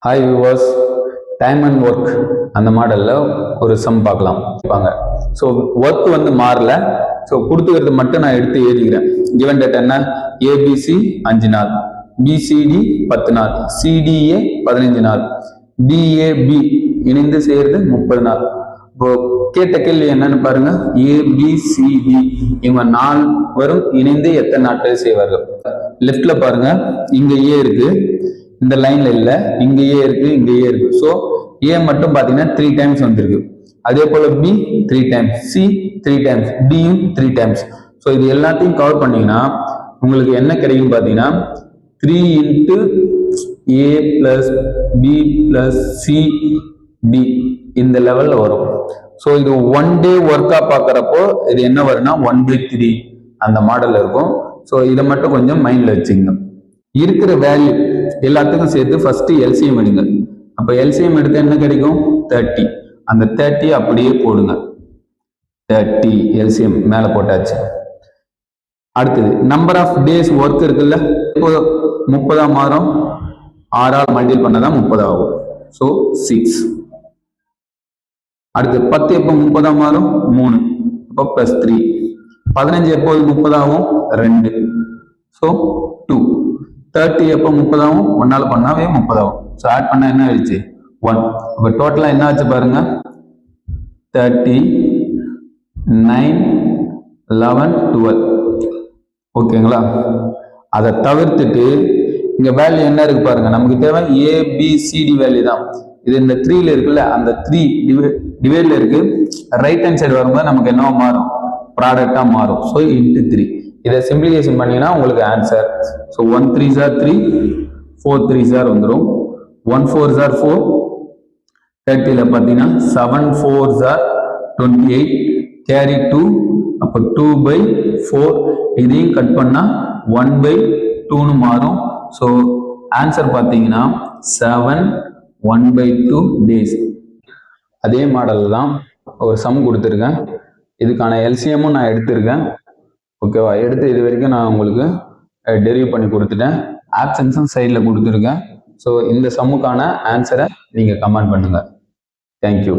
Hi viewers, time and work அந்த மாடலில் ஒரு சம் பார்க்கலாம். ஸோ ஒர்க் வந்து மாறல. ஸோ கொடுத்துக்கிறது மட்டும் நான் எடுத்து எழுதிக்கிறேன். கிவன் டேட் என்ன? ஏபிசி 5 நாள், பிசிடி 10 நாள், சிடிஏ 15 நாள், டிஏபி இணைந்து செய்யறது 30 நாள். இப்போ கேட்ட கேள்வி என்னன்னு பாருங்க. ஏபிசிடி இவங்க 4 வரும் இணைந்து எத்தனை நாட்கள் செய்வார்கள்? லெஃப்ட்ல பாருங்க, இங்க ஏ இருக்கு, இந்த லைன்ல இல்ல, இங்க ஏ இருக்கு, இங்க ஏ இருக்கு. ஸோ ஏ மட்டும் பாத்தீங்கன்னா 3 டைம்ஸ் வந்திருக்கு. அதே போல பி 3 டைம்ஸ், சி 3 டைம்ஸ், டியும் 3 டைம்ஸ். ஸோ இது எல்லாத்தையும் கவர் பண்ணீங்கன்னா உங்களுக்கு என்ன கிடைக்கும் பாத்தீங்கன்னா 3 into A plus B plus C D இந்த லெவல்ல வரும். ஸோ இது 1 டே ஒர்க்கா பாக்குறப்போ இது என்ன வரும்னா 1/3 அந்த மாடல் இருக்கும். ஸோ இதை மட்டும் கொஞ்சம் மைண்ட்ல வச்சுக்கணும். இருக்கிற வேல்யூ எல்லாத்துக்கும் சேர்த்து ஃபர்ஸ்ட் எல்சிஎம் எடுங்க. அப்ப எல்சிஎம் எடுத்து என்ன கிடைக்கும்? 30. அந்த 30 அப்படியே போடுங்க. 30 எல்சிஎம் மேல போட்டாச்சு. அடுத்தது நம்பர் ஆஃப் டேஸ் ஒர்க் இருக்குல்ல, இப்போ 30 மாதம் 6 மல்டிபிள் பண்ணதான் 30 ஆகும். ஸோ 6. அடுத்து 10 எப்போ 30 மாதம் 3, அப்போ பிளஸ் 3. 15 எப்போது 30 ஆகும் 2, ஸோ 2. 30 எப்போ 30 ஆகும் 1 பண்ணாவே 30 ஆகும். ஸோ ஆட் பண்ண என்ன ஆயிடுச்சு 1. அப்போ டோட்டலா என்ன ஆச்சு பாருங்க, 30, 9, 11, 12. ஓகேங்களா? அதை தவிர்த்துட்டு இங்க வேல்யூ என்ன இருக்கு பாருங்க. நமக்கு தேவை ஏபிசிடி வேல்யூ தான். இது இந்த 3ல இருக்குல்ல, அந்த 3 டிவைட்ல இருக்கு. ரைட் ஹேண்ட் சைடு வரும்போது நமக்கு என்னவா மாறும்? ப்ராடக்டா மாறும். So into 3. இதை சிம்பிளிஃபிகேஷன் பண்ணீங்கன்னா உங்களுக்கு answer. So 1 3s are 3, 4 3s are வந்துடும். 1 4s are 4, 30ல பார்த்தீங்கன்னா 7 4s are 28, கேரி 2, அப்போ 2/4. இதையும் கட் பண்ணா 1/2ன்னு மாறும். ஸோ ஆன்சர் பார்த்தீங்கன்னா 7 1/2 டேஸ். அதே மாடல் தான் ஒரு சம் கொடுத்துருக்கேன். இதுக்கான எல்சிஎம்மும் நான் எடுத்திருக்கேன். ஓகேவா? எடுத்து இது வரைக்கும் நான் உங்களுக்கு டெரிவ் பண்ணி கொடுத்துட்டேன். ஆப்ஷன்ஸும் சைடில் கொடுத்துருக்கேன். ஸோ இந்த சம்முக்கான ஆன்சரை நீங்கள் கமெண்ட் பண்ணுங்க. தேங்க்யூ.